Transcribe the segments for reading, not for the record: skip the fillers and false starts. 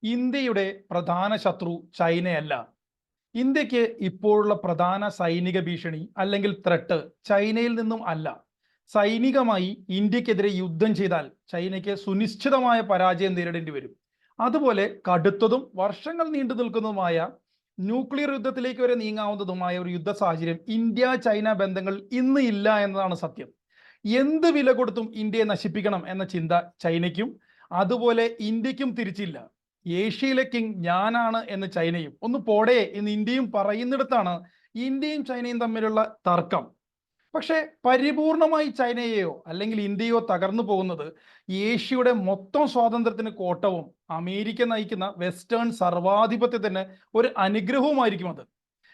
ഇന്ത്യയുടെ പ്രധാന ശത്രു ചൈനയല്ല. ഇന്ത്യക്ക് ഇപ്പോഴുള്ള പ്രധാന സൈനിക ഭീഷണി അല്ലെങ്കിൽ ത്രെട്ട് ചൈനയിൽ നിന്നും അല്ല. സൈനികമായി ഇന്ത്യക്കെതിരെ യുദ്ധം ചെയ്താൽ ചൈനയ്ക്ക് സുനിശ്ചിതമായ പരാജയം നേരിടേണ്ടി വരും. അതുപോലെ കടുത്തതും വർഷങ്ങൾ നീണ്ടു നിൽക്കുന്നതുമായ ന്യൂക്ലിയർ യുദ്ധത്തിലേക്ക് വരെ നീങ്ങാവുന്നതുമായ ഒരു യുദ്ധ സാഹചര്യം ഇന്ത്യ ചൈന ബന്ധങ്ങൾ ഇന്ന് ഇല്ല എന്നതാണ് സത്യം. എന്ത് വില കൊടുത്തും ഇന്ത്യയെ നശിപ്പിക്കണം എന്ന ചിന്ത ചൈനയ്ക്കും അതുപോലെ ഇന്ത്യക്കും തിരിച്ചില്ല. ഏഷ്യയിലെ കിങ് ഞാനാണ് എന്ന് ചൈനയും ഒന്ന് പോടേ എന്ന് ഇന്ത്യയും പറയുന്നിടത്താണ് ഇന്ത്യയും ചൈനയും തമ്മിലുള്ള തർക്കം. പക്ഷേ പരിപൂർണമായി ചൈനയെയോ അല്ലെങ്കിൽ ഇന്ത്യയോ തകർന്നു പോകുന്നത് ഏഷ്യയുടെ മൊത്തം സ്വാതന്ത്ര്യത്തിന് കോട്ടവും അമേരിക്ക നയിക്കുന്ന വെസ്റ്റേൺ സർവാധിപത്യത്തിന് ഒരു അനുഗ്രഹവുമായിരിക്കും അത്.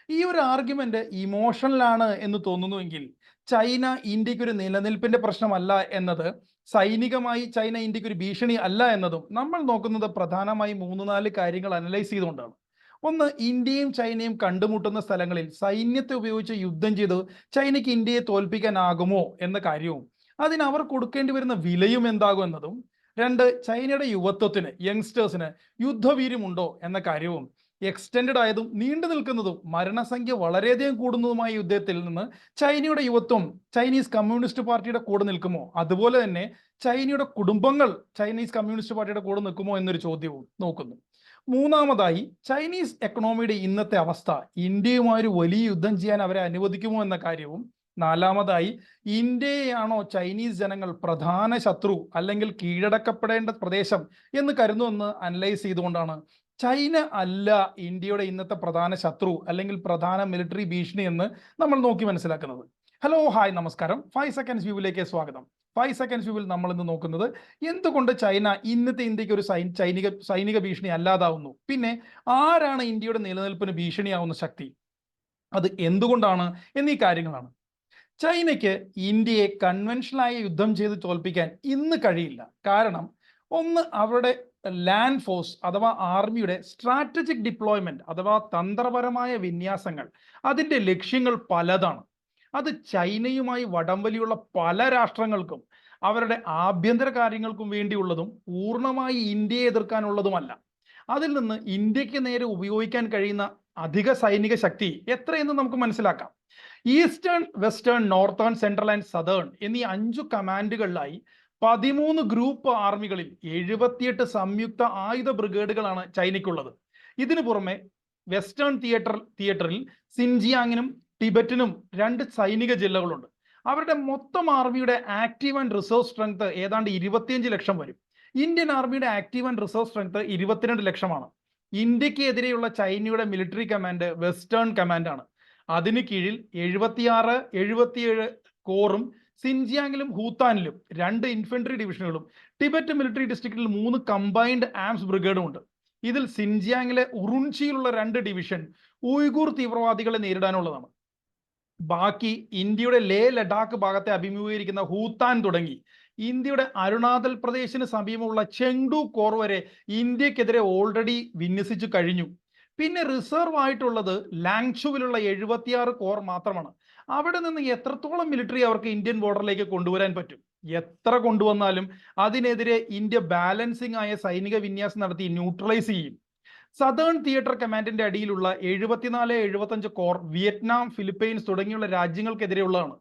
ഈ ഒരു ആർഗ്യുമെന്റ് ഇമോഷണലാണ് എന്ന് തോന്നുന്നുവെങ്കിൽ ചൈന ഇന്ത്യക്ക് ഒരു നിലനിൽപ്പിന്റെ പ്രശ്നമല്ല എന്നത്, സൈനികമായി ചൈന ഇന്ത്യക്ക് ഒരു ഭീഷണി അല്ല എന്നതും നമ്മൾ നോക്കുന്നത് പ്രധാനമായും 3-4 കാര്യങ്ങൾ അനലൈസ് ചെയ്തുകൊണ്ടാണ്. ഒന്ന്, ഇന്ത്യയും ചൈനയും കണ്ടുമുട്ടുന്ന സ്ഥലങ്ങളിൽ സൈന്യത്തെ ഉപയോഗിച്ച് യുദ്ധം ചെയ്ത് ചൈനയ്ക്ക് ഇന്ത്യയെ തോൽപ്പിക്കാനാകുമോ എന്ന കാര്യവും അതിന് അവർ കൊടുക്കേണ്ടി വരുന്ന വിലയും എന്താകും എന്നതും. രണ്ട്, ചൈനയുടെ യുവത്വത്തിന്, യങ്സ്റ്റേഴ്സിന് യുദ്ധവീര്യമുണ്ടോ എന്ന കാര്യവും. എക്സ്റ്റെൻഡ് ആയതും നീണ്ടു നിൽക്കുന്നതും മരണസംഖ്യ വളരെയധികം കൂടുന്നതുമായ യുദ്ധത്തിൽ നിന്ന് ചൈനയുടെ യുവത്വം ചൈനീസ് കമ്മ്യൂണിസ്റ്റ് പാർട്ടിയുടെ കൂടെ നിൽക്കുമോ, അതുപോലെ തന്നെ ചൈനയുടെ കുടുംബങ്ങൾ ചൈനീസ് കമ്മ്യൂണിസ്റ്റ് പാർട്ടിയുടെ കൂടെ നിൽക്കുമോ എന്നൊരു ചോദ്യവും നോക്കുന്നു. മൂന്നാമതായി, ചൈനീസ് എക്കണോമിയുടെ ഇന്നത്തെ അവസ്ഥ ഇന്ത്യയുമായി ഒരു വലിയ യുദ്ധം ചെയ്യാൻ അവരെ അനുവദിക്കുമോ എന്ന കാര്യവും. നാലാമതായി, ഇന്ത്യയാണോ ചൈനീസ് ജനങ്ങൾ പ്രധാന ശത്രു അല്ലെങ്കിൽ കീഴടക്കപ്പെടേണ്ട പ്രദേശം എന്ന് കരുതുമെന്ന് അനലൈസ് ചെയ്തുകൊണ്ടാണ് ചൈന അല്ല ഇന്ത്യയുടെ ഇന്നത്തെ പ്രധാന ശത്രു അല്ലെങ്കിൽ പ്രധാന മിലിറ്ററി ഭീഷണി എന്ന് നമ്മൾ നോക്കി മനസ്സിലാക്കുന്നത്. ഹലോ, ഹായ്, നമസ്കാരം. 5 സെക്കൻഡ്സ് വ്യൂവിലേക്ക് സ്വാഗതം. 5 സെക്കൻഡ്സ് വ്യൂവിൽ നമ്മൾ ഇന്ന് നോക്കുന്നത് എന്തുകൊണ്ട് ചൈന ഇന്നത്തെ ഇന്ത്യക്ക് ഒരു സൈനിക ഭീഷണി അല്ലാതാവുന്നു, പിന്നെ ആരാണ് ഇന്ത്യയുടെ നിലനിൽപ്പിന് ഭീഷണിയാവുന്ന ശക്തി, അത് എന്തുകൊണ്ടാണ് എന്നീ കാര്യങ്ങളാണ്. ചൈനയ്ക്ക് ഇന്ത്യയെ കൺവെൻഷനായ യുദ്ധം ചെയ്ത് തോൽപ്പിക്കാൻ ഇന്ന് കഴിയില്ല. കാരണം ഒന്ന്, അവരുടെ ലാൻഡ് ഫോഴ്സ് അഥവാ ആർമിയുടെ സ്ട്രാറ്റജിക് ഡിപ്ലോയ്മെന്റ് അഥവാ തന്ത്രപരമായ വിന്യാസങ്ങൾ, അതിൻ്റെ ലക്ഷ്യങ്ങൾ പലതാണ്. അത് ചൈനയുമായി വടംവലിയുള്ള പല രാഷ്ട്രങ്ങൾക്കും അവരുടെ ആഭ്യന്തര കാര്യങ്ങൾക്കും വേണ്ടിയുള്ളതും പൂർണ്ണമായി ഇന്ത്യയെ എതിർക്കാനുള്ളതുമല്ല. അതിൽ നിന്ന് ഇന്ത്യക്ക് നേരെ ഉപയോഗിക്കാൻ കഴിയുന്ന അധിക സൈനിക ശക്തി എത്രയെന്ന് നമുക്ക് മനസ്സിലാക്കാം. Eastern, western, northern, central and southern എന്നീ 5 കമാൻഡുകളിലായി 13 ഗ്രൂപ്പ് ആർമികളിൽ 78 സംയുക്ത ആയുധ ബ്രിഗേഡുകളാണ് ചൈനയ്ക്കുള്ളത്. ഇതിനു പുറമെ വെസ്റ്റേൺ തിയേറ്ററിൽ സിൻജിയാങ്ങിനും ടിബറ്റിനും 2 സൈനിക ജില്ലകളുണ്ട്. അവരുടെ മൊത്തം ആർമിയുടെ ആക്റ്റീവ് ആൻഡ് റിസർവ് സ്ട്രെങ്ത് ഏതാണ്ട് 25 ലക്ഷം വരും. ഇന്ത്യൻ ആർമിയുടെ ആക്റ്റീവ് ആൻഡ് റിസർവ് സ്ട്രെങ്ത് 22 ലക്ഷമാണ്. ഇന്ത്യക്ക് എതിരെയുള്ള ചൈനയുടെ മിലിറ്ററി കമാൻഡ് വെസ്റ്റേൺ കമാൻഡ് ആണ്. അതിന് കീഴിൽ 76, 77 കോറും സിൻജിയാങ്ങിലും ഹൂത്താനിലും 2 ഇൻഫൻട്രി ഡിവിഷനുകളും ടിബറ്റ് മിലിറ്ററി ഡിസ്ട്രിക്റ്റിൽ 3 കമ്പൈൻഡ് ആംസ് ബ്രിഗേഡും ഉണ്ട്. ഇതിൽ സിൻജിയാങ്ങിലെ ഉറുൻചിയിലുള്ള 2 ഡിവിഷൻ ഉയ്ഗൂർ തീവ്രവാദികളെ നേരിടാനുള്ളതാണ്. ബാക്കി ഇന്ത്യയുടെ ലേ ലഡാക്ക് ഭാഗത്തെ അഭിമുഖീകരിക്കുന്ന ഹൂത്താൻ തുടങ്ങി ഇന്ത്യയുടെ അരുണാചൽ പ്രദേശിന് സമീപമുള്ള ചെങ്ഡു കോർ വരെ ഇന്ത്യക്കെതിരെ ഓൾറെഡി വിന്യസിച്ചു കഴിഞ്ഞു. പിന്നെ റിസർവ് ആയിട്ടുള്ളത് ലാങ്ചുവിലുള്ള 76 കോർ മാത്രമാണ്. അവിടെ നിന്ന് എത്രത്തോളം മിലിറ്ററി അവർക്ക് ഇന്ത്യൻ ബോർഡറിലേക്ക് കൊണ്ടുവരാൻ പറ്റും? എത്ര കൊണ്ടുവന്നാലും അതിനെതിരെ ഇന്ത്യ ബാലൻസിംഗ് ആയ സൈനിക വിന്യാസം നടത്തി ന്യൂട്രലൈസ് ചെയ്യും. സദേൺ തിയേറ്റർ കമാൻഡിന്റെ അടിയിലുള്ള 74, 75 കോർ വിയറ്റ്നാം, ഫിലിപ്പൈൻസ് തുടങ്ങിയുള്ള രാജ്യങ്ങൾക്കെതിരെയുള്ളതാണ്.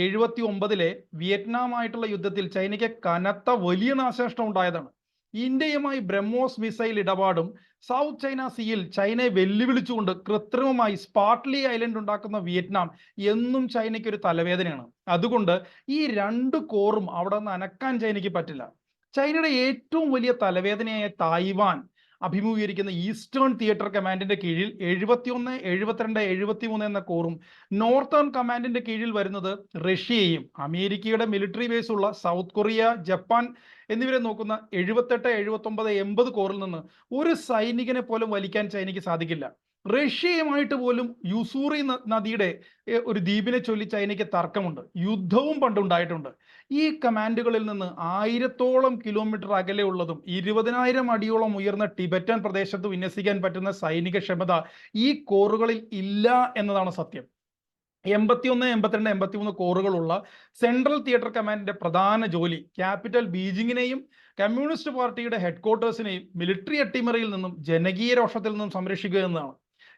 79-ലെ വിയറ്റ്നാമായിട്ടുള്ള യുദ്ധത്തിൽ ചൈനയ്ക്ക് കനത്ത വലിയ നാശനഷ്ടം ഉണ്ടായതാണ്. ഇന്ത്യയുമായി ബ്രഹ്മോസ് മിസൈൽ ഇടപാടും സൗത്ത് ചൈന സീയിൽ ചൈനയെ വെല്ലുവിളിച്ചുകൊണ്ട് കൃത്രിമമായി സ്പാർട്ട്ലി ഐലൻഡ് ഉണ്ടാക്കുന്ന വിയറ്റ്നാം എന്നും ചൈനയ്ക്ക് ഒരു തലവേദനയാണ്. അതുകൊണ്ട് ഈ 2 കോറും അവിടെ നിന്ന് അനക്കാൻ ചൈനയ്ക്ക് പറ്റില്ല. ചൈനയുടെ ഏറ്റവും വലിയ തലവേദനയായ തായ്വാൻ അഭിമുഖീകരിക്കുന്ന ഈസ്റ്റേൺ തിയേറ്റർ കമാൻഡിന്റെ കീഴിൽ 71, 72, 73 എന്ന കോറും നോർത്തേൺ കമാൻഡിന്റെ കീഴിൽ വരുന്നത് റഷ്യയും അമേരിക്കയുടെ മിലിറ്ററി ബേസ് ഉള്ള സൗത്ത് കൊറിയ, ജപ്പാൻ എന്നിവരെ നോക്കുന്ന 78, 79, 80 കോറിൽ നിന്ന് ഒരു സൈനികനെ പോലും വലിക്കാൻ ചൈനയ്ക്ക് സാധിക്കില്ല. റഷ്യയുമായിട്ട് പോലും യുസൂറി നദിയുടെ ഒരു ദ്വീപിനെ ചൊല്ലി ചൈനയ്ക്ക് തർക്കമുണ്ട്. യുദ്ധവും പണ്ടുണ്ടായിട്ടുണ്ട്. ഈ കമാൻഡുകളിൽ നിന്ന് 1000ഓളം കിലോമീറ്റർ അകലെ ഉള്ളതും 20,000 അടിയോളം ഉയർന്ന ടിബറ്റൻ പ്രദേശത്ത് വിന്യസിക്കാൻ പറ്റുന്ന സൈനിക ക്ഷമത ഈ കോറുകളിൽ ഇല്ല എന്നതാണ് സത്യം. 81, 82, 83 കോറുകളുള്ള സെൻട്രൽ തിയേറ്റർ കമാൻഡിന്റെ പ്രധാന ജോലി ക്യാപിറ്റൽ ബീജിങ്ങിനെയും കമ്മ്യൂണിസ്റ്റ് പാർട്ടിയുടെ ഹെഡ്ക്വാർട്ടേഴ്സിനെയും മിലിറ്ററി അട്ടിമറിയിൽ നിന്നും ജനകീയ രോഷത്തിൽ നിന്നും സംരക്ഷിക്കുക എന്നതാണ്.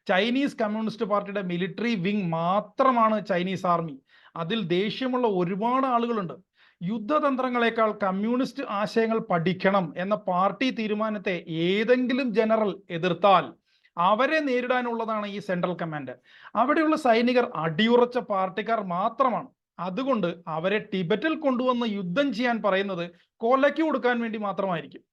ചൈനീസ് കമ്മ്യൂണിസ്റ്റ് പാർട്ടിയുടെ മിലിറ്ററി വിങ് മാത്രമാണ് ചൈനീസ് ആർമി. അതിൽ ദേഷ്യമുള്ള ഒരുപാട് ആളുകളുണ്ട്. യുദ്ധതന്ത്രങ്ങളെക്കാൾ കമ്മ്യൂണിസ്റ്റ് ആശയങ്ങൾ പഠിക്കണം എന്ന പാർട്ടി തീരുമാനത്തെ ഏതെങ്കിലും ജനറൽ എതിർത്താൽ അവരെ നേരിടാനുള്ളതാണ് ഈ സെൻട്രൽ കമാൻഡ്. അവിടെയുള്ള സൈനികർ അടിയുറച്ച പാർട്ടിക്കാർ മാത്രമാണ്. അതുകൊണ്ട് അവരെ ടിബറ്റിൽ കൊണ്ടുവന്ന് യുദ്ധം ചെയ്യാൻ പറയുന്നത് കൊലയ്ക്ക് കൊടുക്കാൻ വേണ്ടി മാത്രമായിരിക്കും.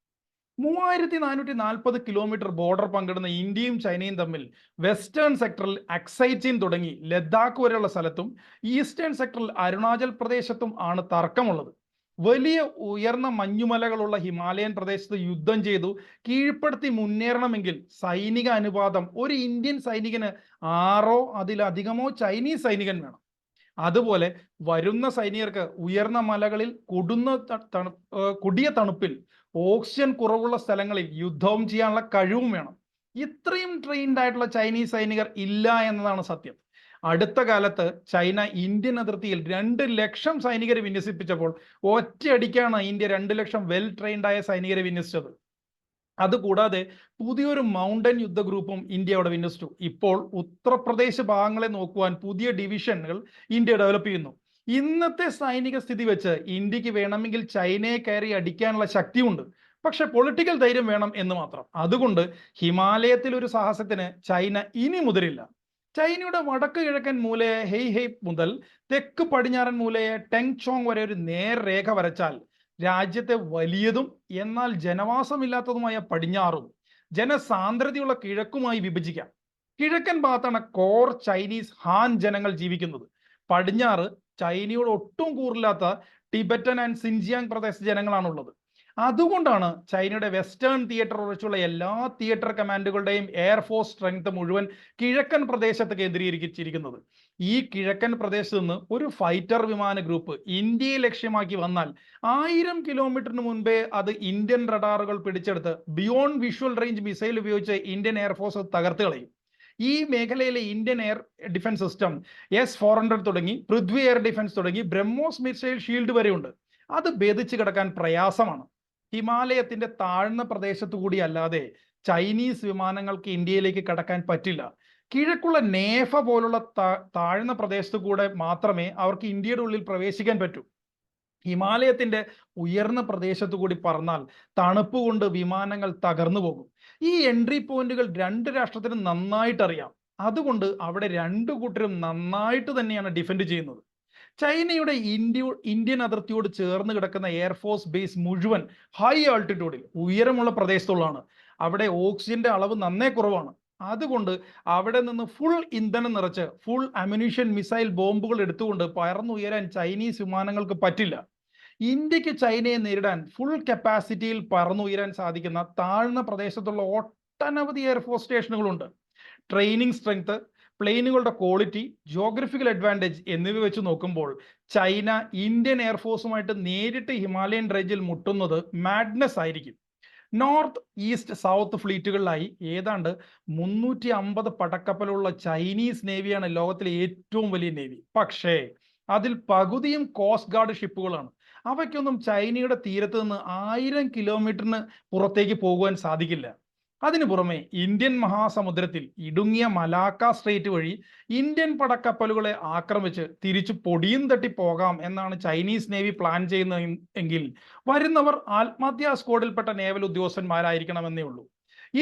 3440 കിലോമീറ്റർ ബോർഡർ പങ്കിടുന്ന ഇന്ത്യയും ചൈനയും തമ്മിൽ വെസ്റ്റേൺ സെക്ടറിൽ അക്സൈറ്റിൻ തുടങ്ങി ലഡാക്ക് വരെയുള്ള സ്ഥലത്തും ഈസ്റ്റേൺ സെക്ടറിൽ അരുണാചൽ പ്രദേശത്തും ആണ് തർക്കമുള്ളത്. വലിയ ഉയർന്ന മഞ്ഞുമലകളുള്ള ഹിമാലയൻ പ്രദേശത്ത് യുദ്ധം ചെയ്തു കീഴ്പ്പെടുത്തി മുന്നേറണമെങ്കിൽ സൈനിക അനുപാതം ഒരു ഇന്ത്യൻ സൈനികന് 6 അതിലധികമോ ചൈനീസ് സൈനികൻ വേണം. അതുപോലെ വരുന്ന സൈനികർക്ക് ഉയർന്ന മലകളിൽ കൊടിയ തണുപ്പിൽ ഓക്സിജൻ കുറവുള്ള സ്ഥലങ്ങളിൽ യുദ്ധവും ചെയ്യാനുള്ള കഴിവും വേണം. ഇത്രയും ട്രെയിൻഡ് ആയിട്ടുള്ള ചൈനീസ് സൈനികർ ഇല്ല എന്നതാണ് സത്യം. അടുത്ത കാലത്ത് ചൈന ഇന്ത്യൻ അതിർത്തിയിൽ 2 ലക്ഷം സൈനികരെ വിന്യസിപ്പിച്ചപ്പോൾ ഒറ്റയടിക്കാണ് ഇന്ത്യ 2 ലക്ഷം വെൽ ട്രെയിൻഡ് ആയ സൈനികരെ വിന്യസിച്ചത്. അതുകൂടാതെ പുതിയൊരു മൗണ്ടൻ യുദ്ധ ഗ്രൂപ്പും ഇന്ത്യ അവിടെ വിന്യസിച്ചു. ഇപ്പോൾ ഉത്തർപ്രദേശ് ഭാഗങ്ങളെ നോക്കുവാൻ പുതിയ ഡിവിഷനുകൾ ഇന്ത്യ ഡെവലപ്പ് ചെയ്യുന്നു. ഇന്നത്തെ സൈനിക സ്ഥിതി വെച്ച് ഇന്ത്യക്ക് വേണമെങ്കിൽ ചൈനയെ കയറി അടിക്കാനുള്ള ശക്തിയുണ്ട്. പക്ഷെ പൊളിറ്റിക്കൽ ധൈര്യം വേണം എന്ന് മാത്രം. അതുകൊണ്ട് ഹിമാലയത്തിൽ ഒരു സാഹസത്തിന് ചൈന ഇനി മുതിരില്ല. ചൈനയുടെ വടക്ക് കിഴക്കൻ മൂലയെ ഹെയ് മുതൽ തെക്ക് പടിഞ്ഞാറൻ മൂലയെ ടെങ് ചോങ് വരെ ഒരു നേർരേഖ വരച്ചാൽ രാജ്യത്തെ വലിയതും എന്നാൽ ജനവാസമില്ലാത്തതുമായ പടിഞ്ഞാറും ജനസാന്ദ്രതയുള്ള കിഴക്കുമായി വിഭജിക്കാം. കിഴക്കൻ ഭാഗത്താണ് കോർ ചൈനീസ് ഹാൻ ജനങ്ങൾ ജീവിക്കുന്നത്. പടിഞ്ഞാറ് ചൈനയോട് ഒട്ടും കൂറില്ലാത്ത ടിബറ്റൻ ആൻഡ് സിൻജിയാങ് പ്രദേശ ജനങ്ങളാണുള്ളത്. അതുകൊണ്ടാണ് ചൈനയുടെ വെസ്റ്റേൺ തിയേറ്റർ ഉറച്ചുള്ള എല്ലാ തിയേറ്റർ കമാൻഡുകളുടെയും എയർഫോഴ്സ് സ്ട്രെങ്ത് മുഴുവൻ കിഴക്കൻ പ്രദേശത്ത് കേന്ദ്രീകരിച്ചിരിക്കുന്നത്. ഈ കിഴക്കൻ പ്രദേശത്ത് നിന്ന് ഒരു ഫൈറ്റർ വിമാന ഗ്രൂപ്പ് ഇന്ത്യയെ ലക്ഷ്യമാക്കി വന്നാൽ 1000 കിലോമീറ്ററിന് മുൻപേ അത് ഇന്ത്യൻ റഡാറുകൾ പിടിച്ചെടുത്ത് ബിയോണ്ട് വിഷ്വൽ റേഞ്ച് മിസൈൽ ഉപയോഗിച്ച് ഇന്ത്യൻ എയർഫോഴ്സ് തകർത്ത് കളയും. ഈ മേഖലയിലെ Indian air defence system S-400 തുടങ്ങി പൃഥ്വി എയർ ഡിഫൻസ് തുടങ്ങി ബ്രഹ്മോസ് മിസൈൽ ഷീൽഡ് വരെയുണ്ട്. അത് ഭേദിച്ച് കിടക്കാൻ പ്രയാസമാണ്. ഹിമാലയത്തിന്റെ താഴ്ന്ന പ്രദേശത്തു കൂടി അല്ലാതെ ചൈനീസ് വിമാനങ്ങൾക്ക് ഇന്ത്യയിലേക്ക് കടക്കാൻ പറ്റില്ല. കിഴക്കുള്ള നേഫ പോലുള്ള താഴ്ന്ന പ്രദേശത്തു കൂടെ മാത്രമേ അവർക്ക് ഇന്ത്യയുടെ ഉള്ളിൽ പ്രവേശിക്കാൻ പറ്റൂ. ഹിമാലയത്തിന്റെ ഉയർന്ന പ്രദേശത്തു കൂടി പറന്നാൽ തണുപ്പ് കൊണ്ട് വിമാനങ്ങൾ തകർന്നു പോകും. ഈ എൻട്രി പോയിന്റുകൾ 2 രാഷ്ട്രത്തിനും നന്നായിട്ട് അറിയാം. അതുകൊണ്ട് അവിടെ 2 കൂട്ടരും നന്നായിട്ട് തന്നെയാണ് ഡിഫെൻഡ് ചെയ്യുന്നത്. ചൈനയുടെ ഇന്ത്യൻ അതിർത്തിയോട് ചേർന്ന് കിടക്കുന്ന എയർഫോഴ്സ് ബേസ് മുഴുവൻ ഹൈ ആൾട്ടിറ്റ്യൂഡിൽ ഉയരമുള്ള പ്രദേശത്തുള്ളതാണ്. അവിടെ ഓക്സിജന്റെ അളവ് നന്നേ കുറവാണ്. അതുകൊണ്ട് അവിടെ നിന്ന് ഫുൾ ഇന്ധനം നിറച്ച് ഫുൾ അമ്യൂണിഷൻ മിസൈൽ ബോംബുകൾ എടുത്തുകൊണ്ട് പറന്നുയരാൻ ചൈനീസ് വിമാനങ്ങൾക്ക് പറ്റില്ല. ഇന്ത്യക്ക് ചൈനയെ നേരിടാൻ ഫുൾ കപ്പാസിറ്റിയിൽ പറന്നുയരാൻ സാധിക്കുന്ന താഴ്ന്ന പ്രദേശത്തുള്ള ഒട്ടനവധി എയർഫോഴ്സ് സ്റ്റേഷനുകളുണ്ട്. ട്രെയിനിങ് സ്ട്രെങ്ത്, പ്ലെയിനുകളുടെ ക്വാളിറ്റി, ജിയോഗ്രഫിക്കൽ അഡ്വാൻറ്റേജ് എന്നിവ വെച്ച് നോക്കുമ്പോൾ ചൈന ഇന്ത്യൻ എയർഫോഴ്സുമായിട്ട് നേരിട്ട് ഹിമാലയൻ റേഞ്ചിൽ മുട്ടുന്നത് മാഡ്നസ് ആയിരിക്കും. നോർത്ത് ഈസ്റ്റ് സൗത്ത് ഫ്ലീറ്റുകളിലായി ഏതാണ്ട് 350 പടക്കപ്പലുള്ള ചൈനീസ് നേവിയാണ് ലോകത്തിലെ ഏറ്റവും വലിയ നേവി. പക്ഷേ അതിൽ പകുതിയും കോസ്റ്റ് ഗാർഡ് ഷിപ്പുകളാണ്. അവയ്ക്കൊന്നും ചൈനയുടെ തീരത്ത് നിന്ന് 1000 കിലോമീറ്ററിന് പുറത്തേക്ക് പോകുവാൻ സാധിക്കില്ല. അതിനു പുറമെ ഇന്ത്യൻ മഹാസമുദ്രത്തിൽ ഇടുങ്ങിയ മലാക്ക സ്ട്രേറ്റ് വഴി ഇന്ത്യൻ പടക്കപ്പലുകളെ ആക്രമിച്ച് തിരിച്ചു പൊടിയും തട്ടി പോകാം എന്നാണ് ചൈനീസ് നേവി പ്ലാൻ ചെയ്യുന്നത് എങ്കിൽ വരുന്നവർ ആത്മഹത്യാ സ്ക്വാഡിൽപ്പെട്ട നേവൽ ഉദ്യോഗസ്ഥന്മാരായിരിക്കണമെന്നേ ഉള്ളൂ.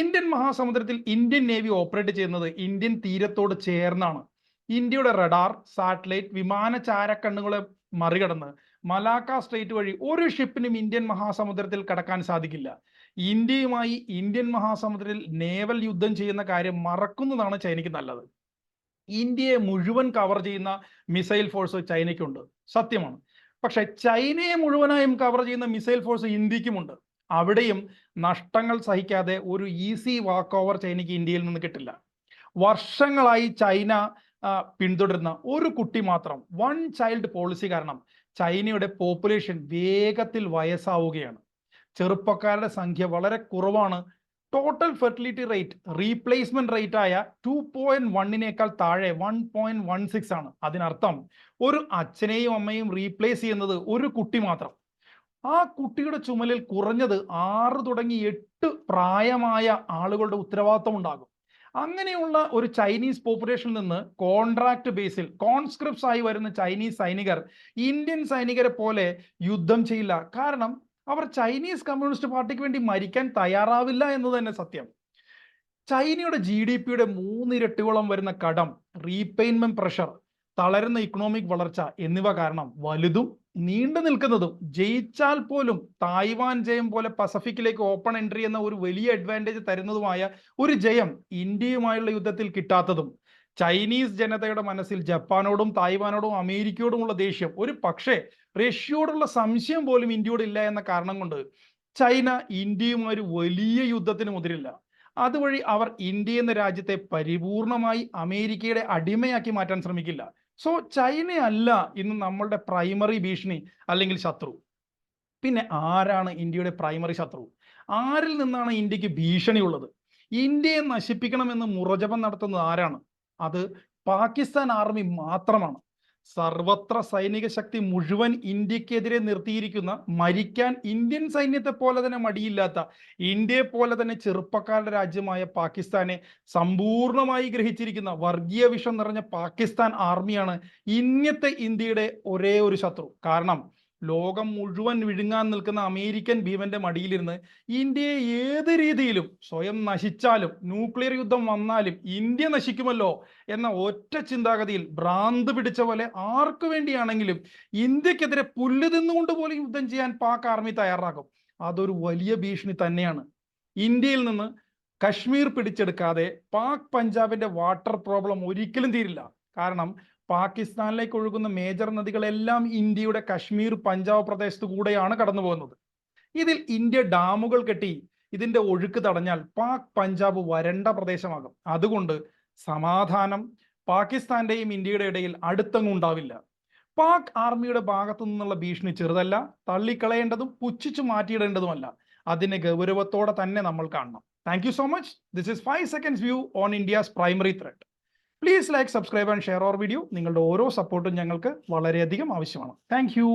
ഇന്ത്യൻ മഹാസമുദ്രത്തിൽ ഇന്ത്യൻ നേവി ഓപ്പറേറ്റ് ചെയ്യുന്നത് ഇന്ത്യൻ തീരത്തോട് ചേർന്നാണ്. ഇന്ത്യയുടെ റഡാർ, സാറ്റലൈറ്റ്, വിമാന ചാരക്കണ്ണുകളെ മറികടന്ന് മലാക്ക സ്ട്രേറ്റ് വഴി ഒരു ഷിപ്പിനും ഇന്ത്യൻ മഹാസമുദ്രത്തിൽ കടക്കാൻ സാധിക്കില്ല. ഇന്ത്യയുമായി ഇന്ത്യൻ മഹാസമുദ്രത്തിൽ നേവൽ യുദ്ധം ചെയ്യുന്ന കാര്യം മറക്കുന്നതാണ് ചൈനയ്ക്ക് നല്ലത്. ഇന്ത്യയെ മുഴുവൻ കവർ ചെയ്യുന്ന മിസൈൽ ഫോഴ്സ് ചൈനയ്ക്കുണ്ട്, സത്യമാണ്. പക്ഷെ ചൈനയെ മുഴുവനായും കവർ ചെയ്യുന്ന മിസൈൽ ഫോഴ്സ് ഇന്ത്യക്കുമുണ്ട്. അവിടെയും നഷ്ടങ്ങൾ സഹിക്കാതെ ഒരു ഈസി വാക്ക് ഓവർ ചൈനയ്ക്ക് ഇന്ത്യയിൽ നിന്ന് കിട്ടില്ല. വർഷങ്ങളായി ചൈന പിന്തുടരുന്ന ഒരു കുട്ടി മാത്രം, 1 ചൈൽഡ് പോളിസി കാരണം ചൈനയുടെ പോപ്പുലേഷൻ വേഗത്തിൽ വയസ്സാവുകയാണ്. ചെറുപ്പക്കാരുടെ സംഖ്യ വളരെ കുറവാണ്. Total fertility rate replacement rate ആയ 2.1 താഴെ 1.16 ആണ്. അതിനർത്ഥം ഒരു അച്ഛനെയും അമ്മയും റീപ്ലേസ് ചെയ്യുന്നത് ഒരു കുട്ടി മാത്രം. ആ കുട്ടിയുടെ ചുമലിൽ കുറഞ്ഞത് 6 തുടങ്ങി 8 പ്രായമായ ആളുകളുടെ ഉത്തരവാദിത്വം ഉണ്ടാകും. അങ്ങനെയുള്ള ഒരു ചൈനീസ് പോപ്പുലേഷനിൽ നിന്ന് കോൺട്രാക്ട് ബേസിൽ കോൺസ്ക്രിപ്റ്റ്സ് ആയി വരുന്ന ചൈനീസ് സൈനികർ ഇന്ത്യൻ സൈനികരെ പോലെ യുദ്ധം ചെയ്യില്ല. കാരണം അവർ ചൈനീസ് കമ്മ്യൂണിസ്റ്റ് പാർട്ടിക്ക് വേണ്ടി മരിക്കാൻ തയ്യാറാവില്ല എന്ന് തന്നെ സത്യം. ചൈനയുടെ GDP-യുടെ 3 ഇരട്ടിയോളം വരുന്ന കടം, റീപെയ്മെന്റ് പ്രഷർ, തളരുന്ന ഇക്കണോമിക് വളർച്ച എന്നിവ കാരണം വലുതും നീണ്ടു നിൽക്കുന്നതും, ജയിച്ചാൽ പോലും തായ്വാൻ ജയം പോലെ പസഫിക്കിലേക്ക് ഓപ്പൺ എൻട്രി എന്ന ഒരു വലിയ അഡ്വാൻറ്റേജ് തരുന്നതുമായ ഒരു ജയം ഇന്ത്യയുമായുള്ള യുദ്ധത്തിൽ കിട്ടാത്തതും, ചൈനീസ് ജനതയുടെ മനസ്സിൽ ജപ്പാനോടും തായ്വാനോടും അമേരിക്കയോടുമുള്ള ദേഷ്യം, ഒരു പക്ഷേ റഷ്യയോടുള്ള സംശയം പോലും ഇന്ത്യയോട് ഇല്ല എന്ന കാരണം കൊണ്ട് ചൈന ഇന്ത്യയുമായി ഒരു വലിയ യുദ്ധത്തിന് മുതിരില്ല. അതുവഴി അവർ ഇന്ത്യ എന്ന രാജ്യത്തെ പരിപൂർണമായി അമേരിക്കയുടെ അടിമയാക്കി മാറ്റാൻ ശ്രമിക്കില്ല. സോ ചൈനയല്ല ഇന്ന് നമ്മളുടെ പ്രൈമറി ഭീഷണി അല്ലെങ്കിൽ ശത്രു. പിന്നെ ആരാണ് ഇന്ത്യയുടെ പ്രൈമറി ശത്രു? ആരിൽ നിന്നാണ് ഇന്ത്യക്ക് ഭീഷണി ഉള്ളത്? ഇന്ത്യയെ നശിപ്പിക്കണമെന്ന് മുറജപം നടത്തുന്നത് ആരാണ്? അത് പാകിസ്ഥാൻ ആർമി മാത്രമാണ്. സർവത്ര സൈനിക ശക്തി മുഴുവൻ ഇന്ത്യക്കെതിരെ നിർത്തിയിരിക്കുന്ന, മരിക്കാൻ ഇന്ത്യൻ സൈന്യത്തെ പോലെ തന്നെ മടിയില്ലാത്ത, ഇന്ത്യയെ പോലെ തന്നെ ചെറുപ്പക്കാരുടെ രാജ്യമായ പാകിസ്ഥാനെ സമ്പൂർണമായി ഗ്രഹിച്ചിരിക്കുന്ന വർഗീയ വിഷം നിറഞ്ഞ പാകിസ്ഥാൻ ആർമിയാണ് ഇന്നത്തെ ഇന്ത്യയുടെ ഒരേ ഒരു ശത്രു. കാരണം ലോകം മുഴുവൻ വിഴുങ്ങാൻ നിൽക്കുന്ന അമേരിക്കൻ ഭീമന്റെ മടിയിലിരുന്ന് ഇന്ത്യയെ ഏത് രീതിയിലും സ്വയം നശിച്ചാലും, ന്യൂക്ലിയർ യുദ്ധം വന്നാലും ഇന്ത്യ നശിക്കുമല്ലോ എന്ന ഒറ്റ ചിന്താഗതിയിൽ ഭ്രാന്ത് പിടിച്ച പോലെ ആർക്കു വേണ്ടിയാണെങ്കിലും ഇന്ത്യക്കെതിരെ പുല്ല് തിന്നുകൊണ്ട് പോലും യുദ്ധം ചെയ്യാൻ പാക് ആർമി തയ്യാറാക്കും. അതൊരു വലിയ ഭീഷണി തന്നെയാണ്. ഇന്ത്യയിൽ നിന്ന് കശ്മീർ പിടിച്ചെടുക്കാതെ പാക് പഞ്ചാബിന്റെ വാട്ടർ പ്രോബ്ലം ഒരിക്കലും തീരില്ല. കാരണം പാകിസ്ഥാനിലേക്ക് ഒഴുകുന്ന മേജർ നദികളെല്ലാം ഇന്ത്യയുടെ കശ്മീർ പഞ്ചാബ് പ്രദേശത്തു കൂടെയാണ് കടന്നു പോകുന്നത്. ഇതിൽ ഇന്ത്യ ഡാമുകൾ കെട്ടി ഇതിന്റെ ഒഴുക്ക് തടഞ്ഞാൽ പാക് പഞ്ചാബ് വരണ്ട പ്രദേശമാകും. അതുകൊണ്ട് സമാധാനം പാകിസ്ഥാന്റെയും ഇന്ത്യയുടെ ഇടയിൽ അടുത്തങ്ങും ഉണ്ടാവില്ല. പാക് ആർമിയുടെ ഭാഗത്തു നിന്നുള്ള ഭീഷണി ചെറുതല്ല, തള്ളിക്കളയേണ്ടതും പുച്ഛിച്ചു മാറ്റിയിടേണ്ടതുമല്ല. അതിനെ ഗൗരവത്തോടെ തന്നെ നമ്മൾ കാണണം. Thank you so much. This is 5 seconds view on India's primary threat. Please like, subscribe and share our video. നിങ്ങളുടെ ഓരോ സപ്പോർട്ടും ഞങ്ങൾക്ക് വളരെയധികം ആവശ്യമാണ്. Thank U.